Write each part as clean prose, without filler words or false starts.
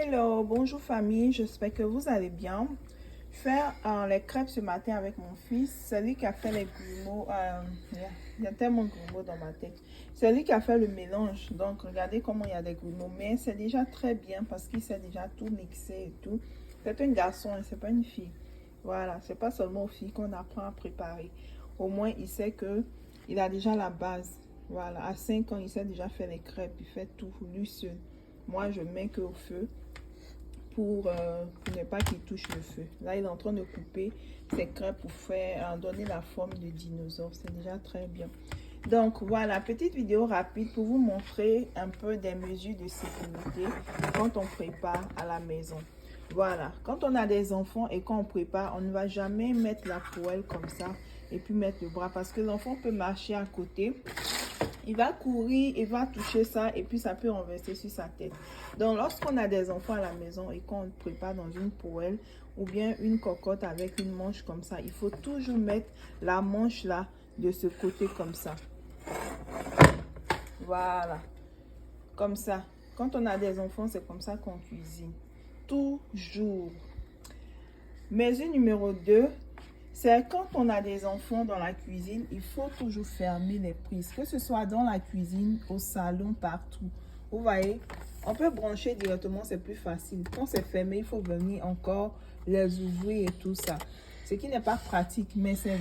Hello, bonjour famille, j'espère que vous allez bien. Je fais les crêpes ce matin avec mon fils. C'est lui qui a fait les grumeaux. Il y a tellement de grumeaux dans ma tête. C'est lui qui a fait le mélange. Donc, regardez comment il y a des grumeaux. Mais c'est déjà très bien parce qu'il sait déjà tout mixer et tout. C'est un garçon et c'est pas une fille. Voilà, c'est pas seulement aux filles qu'on apprend à préparer. Au moins, il sait que il a déjà la base. Voilà, à 5 ans, il sait déjà faire les crêpes. Il fait tout lui seul. Moi, je mets que au feu pour ne pas qu'il touche le feu. Là, il est en train de couper ses crêpes pour faire donner la forme de dinosaure. C'est déjà très bien. Donc, voilà, petite vidéo rapide pour vous montrer un peu des mesures de sécurité quand on prépare à la maison. Voilà, quand on a des enfants et quand on prépare, on ne va jamais mettre la poêle comme ça et puis mettre le bras parce que l'enfant peut marcher à côté. Il va courir, il va toucher ça et puis ça peut renverser sur sa tête. Donc, lorsqu'on a des enfants à la maison et qu'on prépare dans une poêle ou bien une cocotte avec une manche comme ça, il faut toujours mettre la manche là de ce côté comme ça. Voilà. Comme ça. Quand on a des enfants, c'est comme ça qu'on cuisine. Toujours. Mesure numéro 2. C'est quand on a des enfants dans la cuisine, il faut toujours fermer les prises. Que ce soit dans la cuisine, au salon, partout. Vous voyez, on peut brancher directement, c'est plus facile. Quand c'est fermé, il faut venir encore les ouvrir et tout ça. Ce qui n'est pas pratique, mais c'est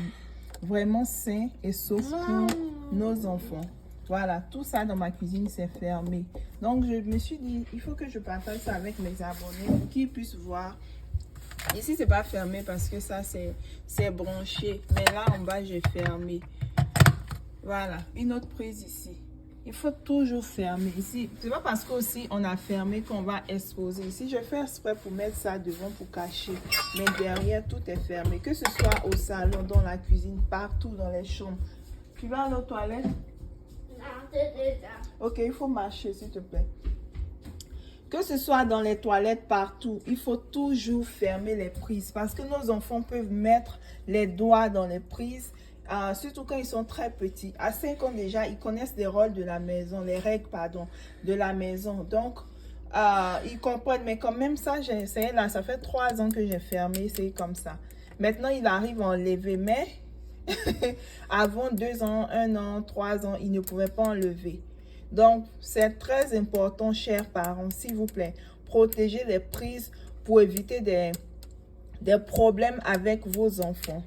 vraiment sain et sauf pour nos enfants. Voilà, tout ça dans ma cuisine, c'est fermé. Donc, je me suis dit, il faut que je partage ça avec mes abonnés pour qu'ils puissent voir. Ici, c'est pas fermé parce que ça, c'est branché. Mais là, en bas, j'ai fermé. Voilà, une autre prise ici. Il faut toujours fermer. Ici, c'est pas parce qu'aussi on a fermé qu'on va exposer. Ici, je fais exprès pour mettre ça devant pour cacher. Mais derrière, tout est fermé. Que ce soit au salon, dans la cuisine, partout dans les chambres. Tu vas aller aux toilettes? Non, c'est déjà. Ok, il faut marcher, s'il te plaît. Que ce soit dans les toilettes, partout, il faut toujours fermer les prises parce que nos enfants peuvent mettre les doigts dans les prises, surtout quand ils sont très petits. À 5 ans déjà, ils connaissent les rôles de la maison, les règles, pardon, de la maison. Donc, ils comprennent. Mais quand même ça, j'ai essayé là, ça fait 3 ans que j'ai fermé, c'est comme ça. Maintenant, il arrive à enlever, mais avant 2 ans, 1 an, 3 ans, il ne pouvait pas enlever. Donc, c'est très important, chers parents, s'il vous plaît, protégez les prises pour éviter des problèmes avec vos enfants.